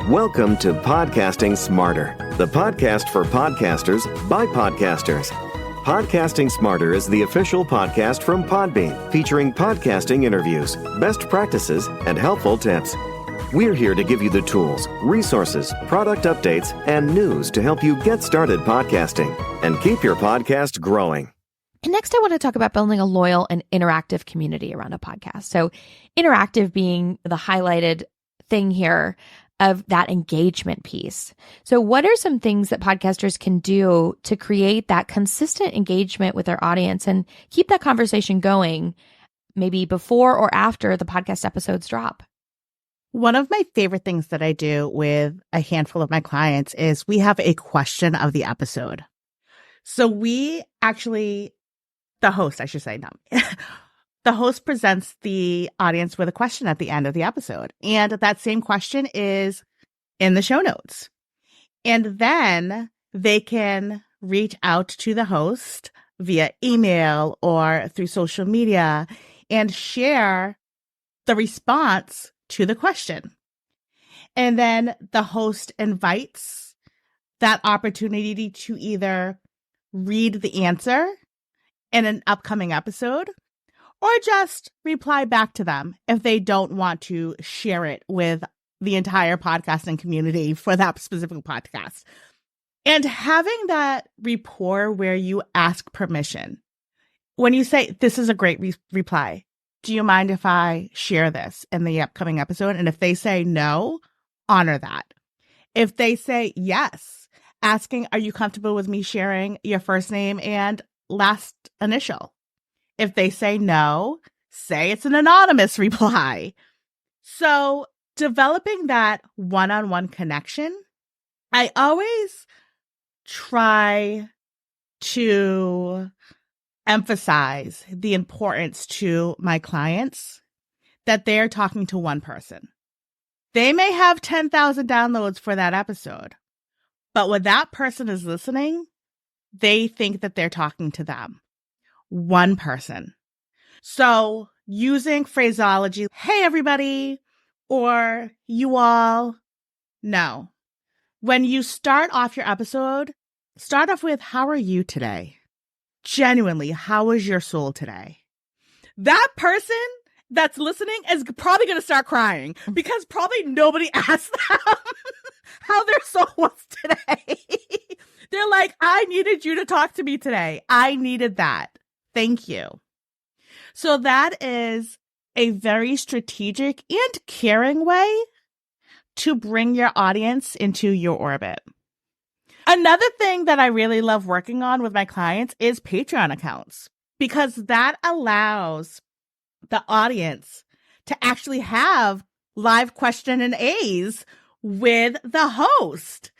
Welcome to Podcasting Smarter, the podcast for podcasters by podcasters. Podcasting Smarter is the official podcast from Podbean, featuring podcasting interviews, best practices, and helpful tips. We're here to give you the tools, resources, product updates, and news to help you get started podcasting and keep your podcast growing. And next, I want to talk about building a loyal and interactive community around a podcast. So interactive being the highlighted thing here of that engagement piece. So what are some things that podcasters can do to create that consistent engagement with their audience and keep that conversation going, maybe before or after the podcast episodes drop? One of my favorite things that I do with a handful of my clients is we have a question of the episode. So the host, I should say, no. The host presents the audience with a question at the end of the episode. And that same question is in the show notes. And then they can reach out to the host via email or through social media and share the response to the question. And then the host invites that opportunity to either read the answer in an upcoming episode or just reply back to them if they don't want to share it with the entire podcasting community for that specific podcast. And having that rapport where you ask permission. When you say, this is a great reply, do you mind if I share this in the upcoming episode? And if they say no, honor that. If they say yes, asking, are you comfortable with me sharing your first name and last initial? If they say no, say it's an anonymous reply. So developing that one-on-one connection, I always try to emphasize the importance to my clients that they're talking to one person. They may have 10,000 downloads for that episode, but when that person is listening, they think that they're talking to them. One person. So using phraseology, hey, everybody, or you all, no. When you start off your episode, start off with, how are you today? Genuinely, how is your soul today? That person that's listening is probably going to start crying because probably nobody asked them how their soul was today. They're like, I needed you to talk to me today. I needed that. Thank you. So that is a very strategic and caring way to bring your audience into your orbit. Another thing that I really love working on with my clients is Patreon accounts, because that allows the audience to actually have live question and A's with the host.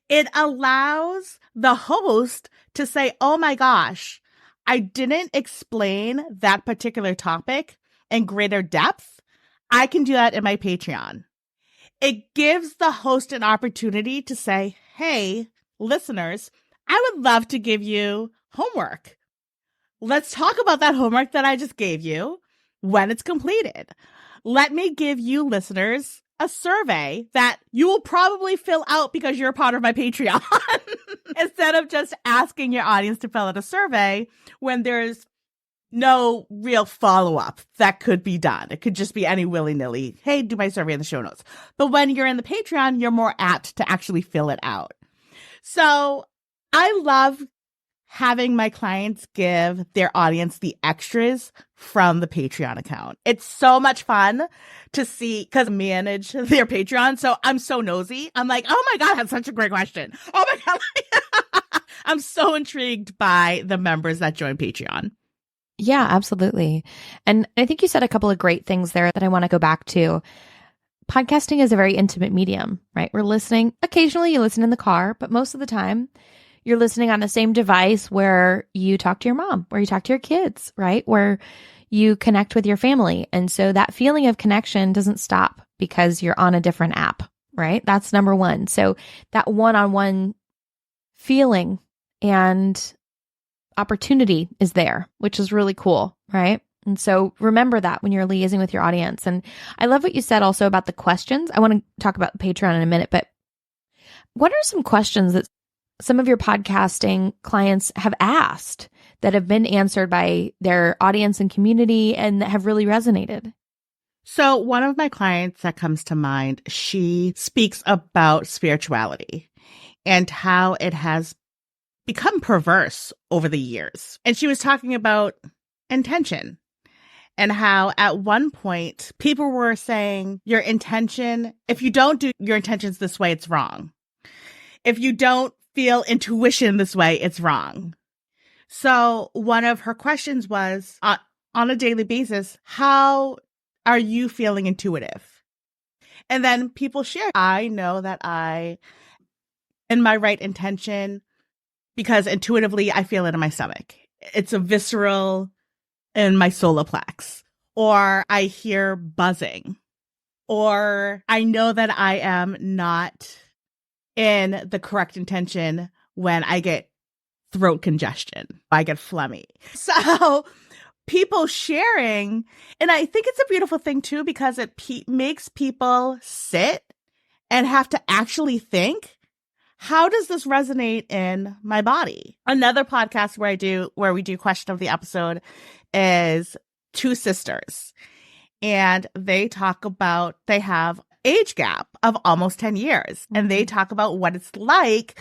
It allows the host to say, oh my gosh, I didn't explain that particular topic in greater depth. I can do that in my Patreon. It gives the host an opportunity to say, hey, listeners, I would love to give you homework. Let's talk about that homework that I just gave you when it's completed. Let me give you listeners a survey that you will probably fill out because you're a part of my Patreon instead of just asking your audience to fill out a survey when there's no real follow-up that could be done. It could just be any willy-nilly, hey, do my survey in the show notes. But when you're in the Patreon, you're more apt to actually fill it out. So I love having my clients give their audience the extras from the Patreon account. It's so much fun to see because I manage their Patreon. So I'm so nosy. I'm like, oh my God, that's such a great question. Oh my God. I'm so intrigued by the members that join Patreon. Yeah, absolutely. And I think you said a couple of great things there that I want to go back to. Podcasting is a very intimate medium, right? We're listening. Occasionally you listen in the car, but most of the time you're listening on the same device where you talk to your mom, where you talk to your kids, right? Where you connect with your family. And so that feeling of connection doesn't stop because you're on a different app, right? That's number one. So that one-on-one feeling and opportunity is there, which is really cool, right? And so remember that when you're liaising with your audience. And I love what you said also about the questions. I want to talk about Patreon in a minute, but what are some questions that some of your podcasting clients have asked that have been answered by their audience and community and that have really resonated? So one of my clients that comes to mind, she speaks about spirituality and how it has become perverse over the years. And she was talking about intention and how at one point people were saying your intention, if you don't do your intentions this way, it's wrong. If you don't feel intuition this way, it's wrong. So one of her questions was on a daily basis, how are you feeling intuitive? And then people share, I know that I, in my right intention, because intuitively I feel it in my stomach. It's a visceral in my solar plex. Or I hear buzzing. Or I know that I am not in the correct intention when I get throat congestion. I get phlegmy. So people sharing, and I think it's a beautiful thing too, because it makes people sit and have to actually think, how does this resonate in my body? Another podcast where we do question of the episode is two sisters, and they talk about, they have age gap of almost 10 years, and they talk about what it's like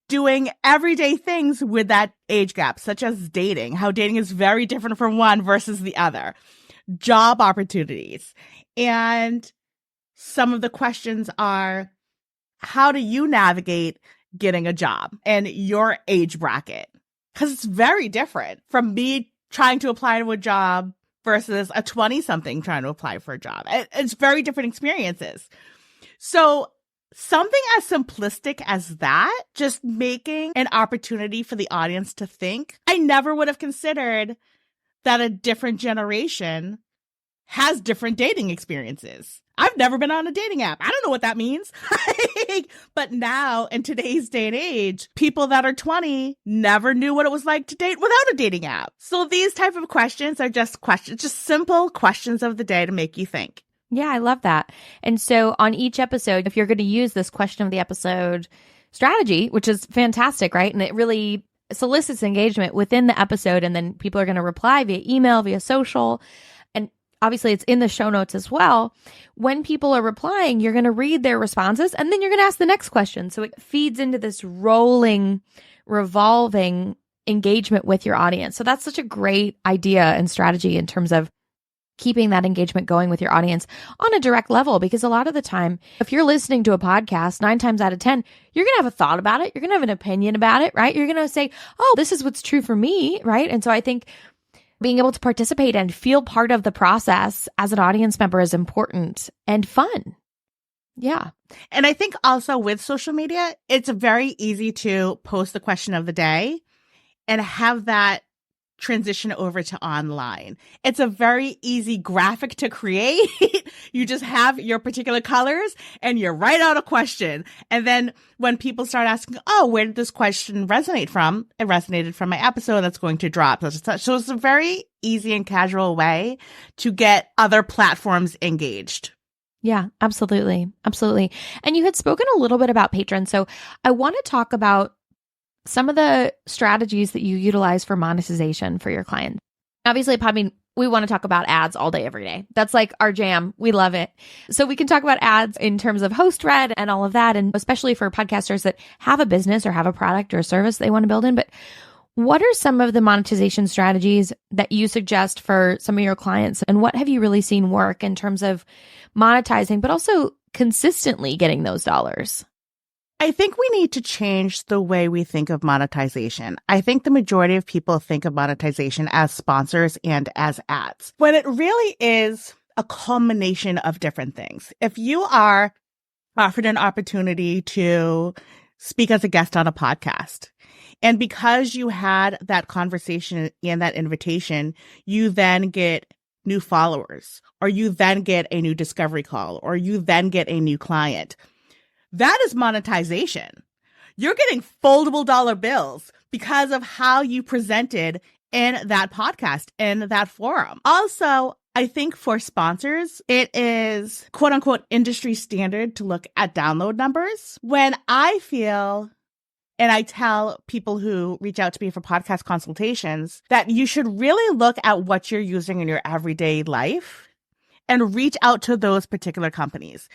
doing everyday things with that age gap, such as dating, how dating is very different from one versus the other, job opportunities. And some of the questions are, how do you navigate getting a job and your age bracket? Because it's very different from me trying to apply to a job versus a 20-something trying to apply for a job. It's very different experiences. So something as simplistic as that, just making an opportunity for the audience to think. I never would have considered that a different generation has different dating experiences. I've never been on a dating app. I don't know what that means. But now, in today's day and age, people that are 20 never knew what it was like to date without a dating app. So these type of questions are just questions, just simple questions of the day to make you think. Yeah, I love that. And so on each episode, if you're going to use this question of the episode strategy, which is fantastic, right? And it really solicits engagement within the episode. And then people are going to reply via email, via social. And obviously it's in the show notes as well. When people are replying, you're going to read their responses and then you're going to ask the next question. So it feeds into this rolling, revolving engagement with your audience. So that's such a great idea and strategy in terms of keeping that engagement going with your audience on a direct level. Because a lot of the time, if you're listening to a podcast, 9 times out of 10, you're going to have a thought about it. You're going to have an opinion about it, right? You're going to say, oh, this is what's true for me, right? And so I think being able to participate and feel part of the process as an audience member is important and fun. Yeah. And I think also with social media, it's very easy to post the question of the day and have that transition over to online. It's a very easy graphic to create. You just have your particular colors and you write out a question. And then when people start asking, oh, where did this question resonate from? It resonated from my episode that's going to drop. So it's a very easy and casual way to get other platforms engaged. Yeah, absolutely. Absolutely. And you had spoken a little bit about patrons. So I want to talk about some of the strategies that you utilize for monetization for your clients. Obviously, Podbean, we want to talk about ads all day, every day. That's like our jam. We love it. So we can talk about ads in terms of host read and all of that, and especially for podcasters that have a business or have a product or a service they want to build in. But what are some of the monetization strategies that you suggest for some of your clients? And what have you really seen work in terms of monetizing, but also consistently getting those dollars? I think we need to change the way we think of monetization. I think the majority of people think of monetization as sponsors and as ads, when it really is a culmination of different things. If you are offered an opportunity to speak as a guest on a podcast, and because you had that conversation and that invitation, you then get new followers, or you then get a new discovery call, or you then get a new client. That is monetization. You're getting foldable dollar bills because of how you presented in that podcast, in that forum. Also, I think for sponsors, it is quote unquote industry standard to look at download numbers. When I feel, and I tell people who reach out to me for podcast consultations, that you should really look at what you're using in your everyday life and reach out to those particular companies.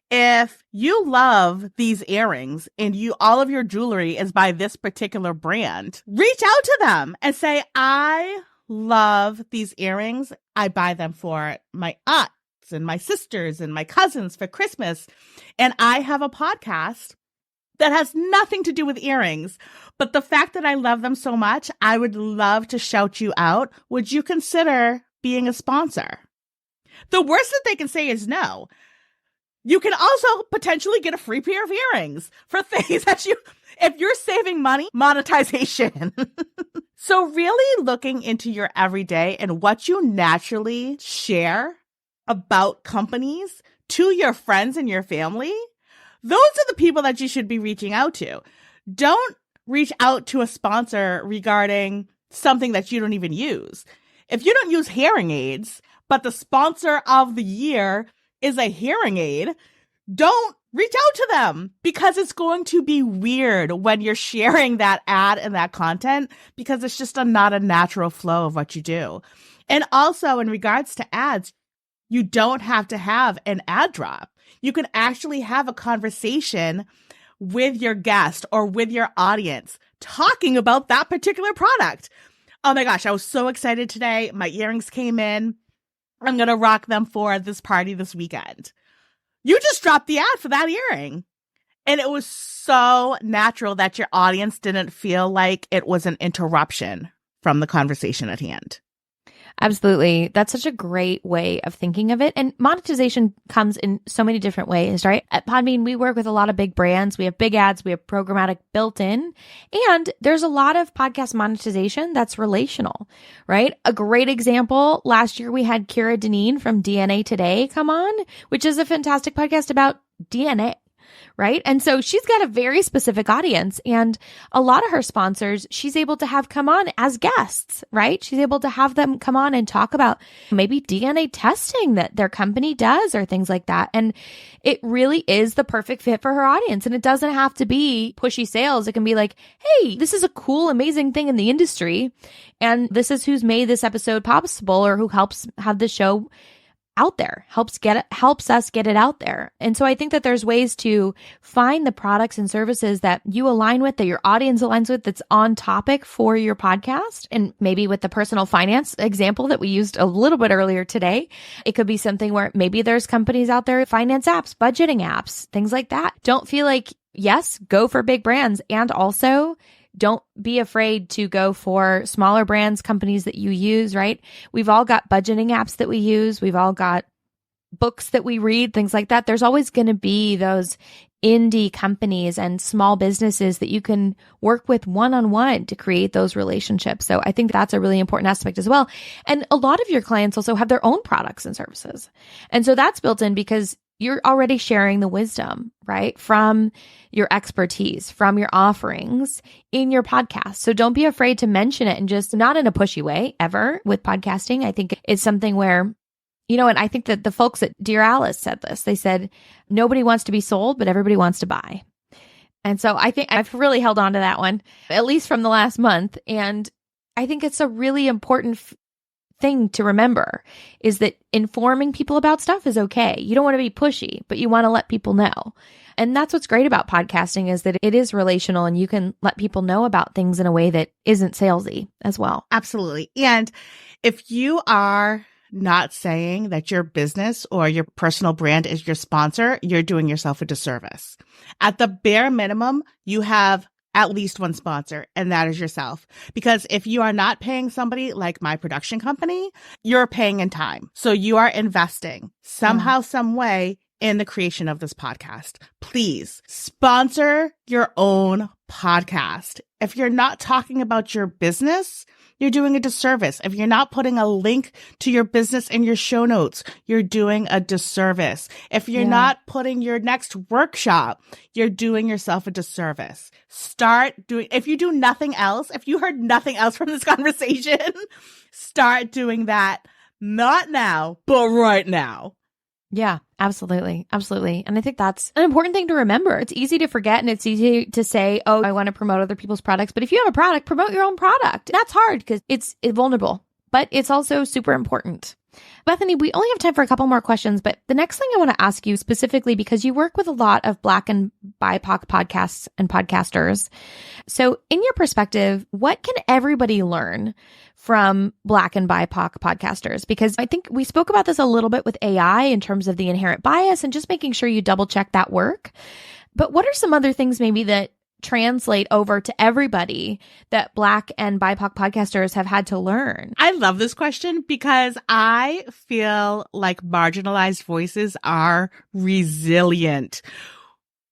If you love these earrings and all of your jewelry is by this particular brand, reach out to them and say, I love these earrings. I buy them for my aunts and my sisters and my cousins for Christmas. And I have a podcast that has nothing to do with earrings. But the fact that I love them so much, I would love to shout you out. Would you consider being a sponsor? The worst that they can say is no. You can also potentially get a free pair of earrings for things that if you're saving money, monetization. So really looking into your everyday and what you naturally share about companies to your friends and your family, those are the people that you should be reaching out to. Don't reach out to a sponsor regarding something that you don't even use. If you don't use hearing aids, but the sponsor of the year is a hearing aid, don't reach out to them, because it's going to be weird when you're sharing that ad and that content, because it's just not a natural flow of what you do. And also in regards to ads, you don't have to have an ad drop. You can actually have a conversation with your guest or with your audience talking about that particular product. Oh my gosh, I was so excited today. My earrings came in. I'm going to rock them for this party this weekend. You just dropped the ad for that earring. And it was so natural that your audience didn't feel like it was an interruption from the conversation at hand. Absolutely. That's such a great way of thinking of it. And monetization comes in so many different ways, right? At Podbean, we work with a lot of big brands. We have big ads. We have programmatic built in. And there's a lot of podcast monetization that's relational, right? A great example, last year we had Kira Deneen from DNA Today come on, which is a fantastic podcast about DNA. Right. And so she's got a very specific audience, and a lot of her sponsors, she's able to have come on as guests, right? She's able to have them come on and talk about maybe DNA testing that their company does or things like that. And it really is the perfect fit for her audience. And it doesn't have to be pushy sales. It can be like, hey, this is a cool, amazing thing in the industry. And this is who's made this episode possible, or who helps have the show out there, helps us get it out there. And so I think that there's ways to find the products and services that you align with, that your audience aligns with, that's on topic for your podcast. And maybe with the personal finance example that we used a little bit earlier today, it could be something where maybe there's companies out there, finance apps, budgeting apps, things like that. Don't feel like, yes, go for big brands, and also don't be afraid to go for smaller brands, companies that you use, right? We've all got budgeting apps that we use. We've all got books that we read, things like that. There's always going to be those indie companies and small businesses that you can work with one-on-one to create those relationships. So I think that's a really important aspect as well. And a lot of your clients also have their own products and services. And so that's built in because you're already sharing the wisdom, right? From your expertise, from your offerings in your podcast. So don't be afraid to mention it, and just not in a pushy way ever with podcasting. I think it's something where, and I think that the folks at Dear Alice said this. They said, nobody wants to be sold, but everybody wants to buy. And so I think I've really held on to that one, at least from the last month. And I think it's a really important thing to remember, is that informing people about stuff is okay. You don't want to be pushy, but you want to let people know. And that's what's great about podcasting, is that it is relational, and you can let people know about things in a way that isn't salesy as well. Absolutely. And if you are not saying that your business or your personal brand is your sponsor, you're doing yourself a disservice. At the bare minimum, you have at least one sponsor, and that is yourself. Because if you are not paying somebody like my production company, you're paying in time. So you are investing somehow, some way in the creation of this podcast. please sponsor your own podcast. If you're not talking about your business, you're doing a disservice. If you're not putting a link to your business in your show notes, you're doing a disservice. If you're not putting your next workshop, you're doing yourself a disservice. Start doing, if you do nothing else, if you heard nothing else from this conversation, start doing that. Not now, but right now. Yeah, absolutely. Absolutely. And I think that's an important thing to remember. It's easy to forget and it's easy to say, oh, I want to promote other people's products. But if you have a product, promote your own product. That's hard because it's vulnerable, but it's also super important. Bethany, we only have time for a couple more questions, but the next thing I want to ask you specifically, because you work with a lot of Black and BIPOC podcasts and podcasters. So in your perspective, what can everybody learn from Black and BIPOC podcasters? Because I think we spoke about this a little bit with AI in terms of the inherent bias and just making sure you double check that work. But what are some other things maybe that translate over to everybody that Black and BIPOC podcasters have had to learn? I love this question because I feel like marginalized voices are resilient.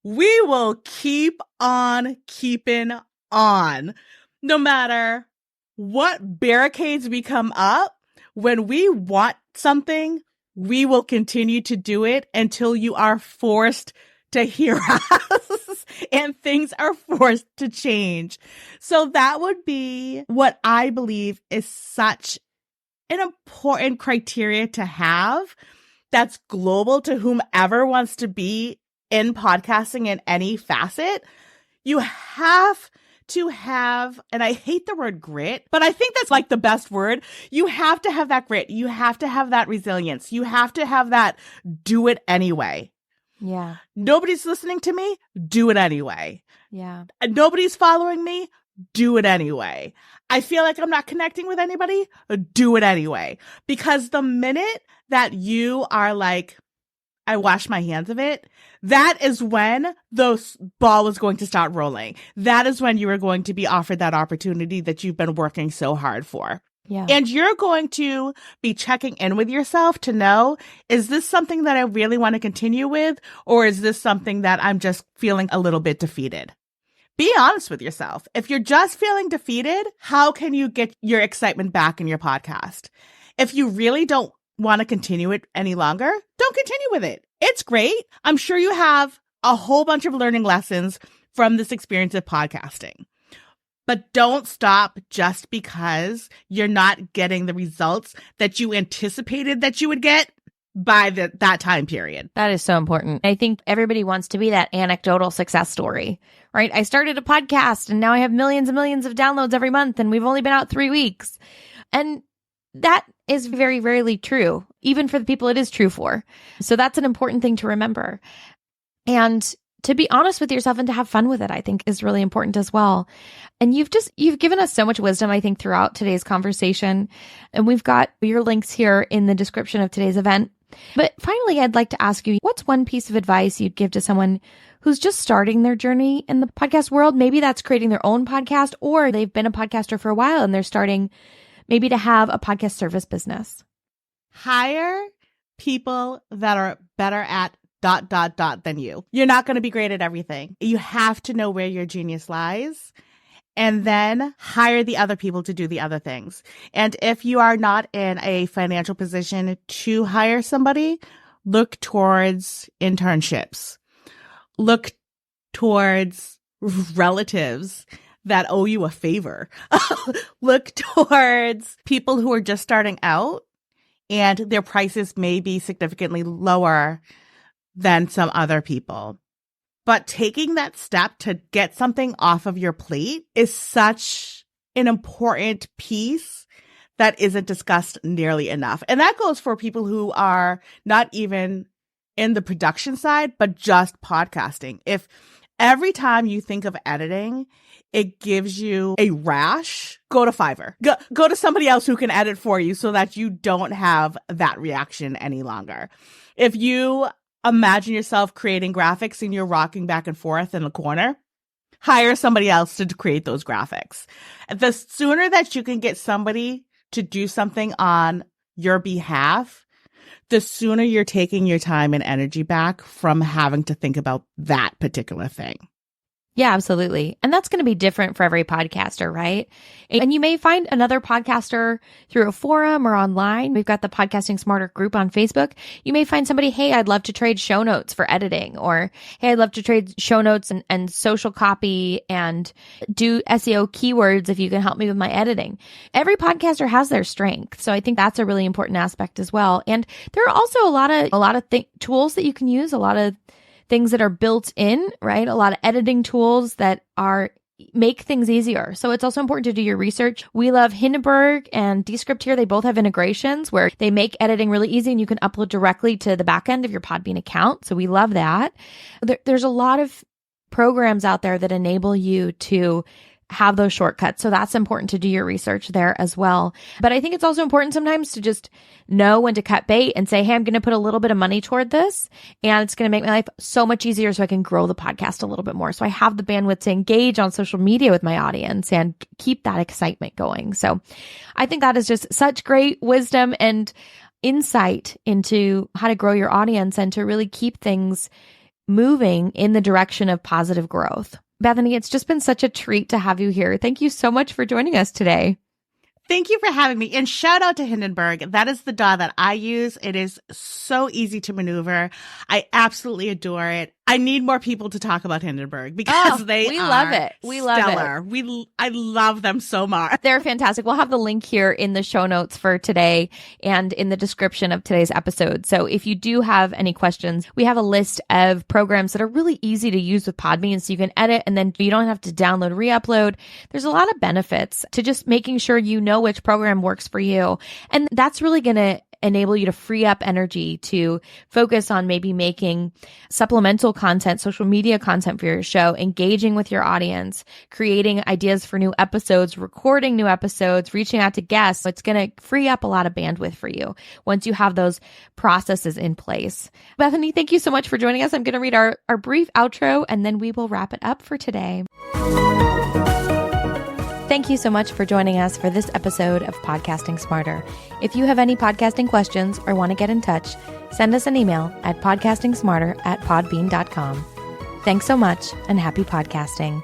We will keep on keeping on. No matter what barricades we come up, when we want something, we will continue to do it until you are forced to hear us and things are forced to change. So that would be what I believe is such an important criteria to have that's global to whomever wants to be in podcasting in any facet. You have to have, and I hate the word grit, but I think that's like the best word. You have to have that grit. You have to have that resilience. You have to have that do it anyway. Yeah. Nobody's listening to me. Do it anyway. Yeah. Nobody's following me. Do it anyway. I feel like I'm not connecting with anybody. Do it anyway. Because the minute that you are like, I wash my hands of it, that is when the ball was going to start rolling. That is when you are going to be offered that opportunity that you've been working so hard for. Yeah. And you're going to be checking in with yourself to know, is this something that I really want to continue with? Or is this something that I'm just feeling a little bit defeated? Be honest with yourself. If you're just feeling defeated, how can you get your excitement back in your podcast? If you really don't want to continue it any longer, don't continue with it. It's great. I'm sure you have a whole bunch of learning lessons from this experience of podcasting. But don't stop just because you're not getting the results that you anticipated that you would get by that time period. That is so important. I think everybody wants to be that anecdotal success story, right? I started a podcast and now I have millions and millions of downloads every month and we've only been out 3 weeks. And that is very rarely true. Even for the people it is true for. So that's an important thing to remember. And to be honest with yourself and to have fun with it, I think is really important as well. And you've given us so much wisdom, I think, throughout today's conversation. And we've got your links here in the description of today's event. But finally, I'd like to ask you, what's one piece of advice you'd give to someone who's just starting their journey in the podcast world? Maybe that's creating their own podcast, or they've been a podcaster for a while and they're starting maybe to have a podcast service business. Hire people that are better at ... than you. You're not going to be great at everything. You have to know where your genius lies and then hire the other people to do the other things. And if you are not in a financial position to hire somebody, look towards internships. Look towards relatives that owe you a favor. Look towards people who are just starting out and their prices may be significantly lower than some other people. But taking that step to get something off of your plate is such an important piece that isn't discussed nearly enough. And that goes for people who are not even in the production side, but just podcasting. If every time you think of editing, it gives you a rash, go to Fiverr. Go to somebody else who can edit for you so that you don't have that reaction any longer. If you imagine yourself creating graphics and you're rocking back and forth in the corner, hire somebody else to create those graphics. The sooner that you can get somebody to do something on your behalf, the sooner you're taking your time and energy back from having to think about that particular thing. Yeah, absolutely. And that's going to be different for every podcaster, right? And you may find another podcaster through a forum or online. We've got the Podcasting Smarter group on Facebook. You may find somebody, hey, I'd love to trade show notes for editing, or hey, I'd love to trade show notes and social copy and do SEO keywords if you can help me with my editing. Every podcaster has their strength. So I think that's a really important aspect as well. And there are also a lot of tools that you can use, a lot of things that are built in, right? A lot of editing tools that make things easier. So it's also important to do your research. We love Hindenburg and Descript here. They both have integrations where they make editing really easy and you can upload directly to the back end of your Podbean account. So we love that. There's a lot of programs out there that enable you to have those shortcuts. So that's important to do your research there as well. But I think it's also important sometimes to just know when to cut bait and say, hey, I'm going to put a little bit of money toward this and it's going to make my life so much easier so I can grow the podcast a little bit more. So I have the bandwidth to engage on social media with my audience and keep that excitement going. So I think that is just such great wisdom and insight into how to grow your audience and to really keep things moving in the direction of positive growth. Bethany, it's just been such a treat to have you here. Thank you so much for joining us today. Thank you for having me. And shout out to Hindenburg. That is the DAW that I use. It is so easy to maneuver. I absolutely adore it. I need more people to talk about Hindenburg because we love it. We stellar. love it. I love them so much. They're fantastic. We'll have the link here in the show notes for today and in the description of today's episode. So if you do have any questions, we have a list of programs that are really easy to use with Podbean so you can edit and then you don't have to download, re-upload. There's a lot of benefits to just making sure you know which program works for you. And that's really going to enable you to free up energy to focus on maybe making supplemental content, social media content for your show, engaging with your audience, creating ideas for new episodes, recording new episodes, reaching out to guests. It's going to free up a lot of bandwidth for you once you have those processes in place. Bethany, thank you so much for joining us. I'm going to read our brief outro and then we will wrap it up for today. Thank you so much for joining us for this episode of Podcasting Smarter. If you have any podcasting questions or want to get in touch, send us an email at podcastingsmarter@podbean.com. Thanks so much and happy podcasting.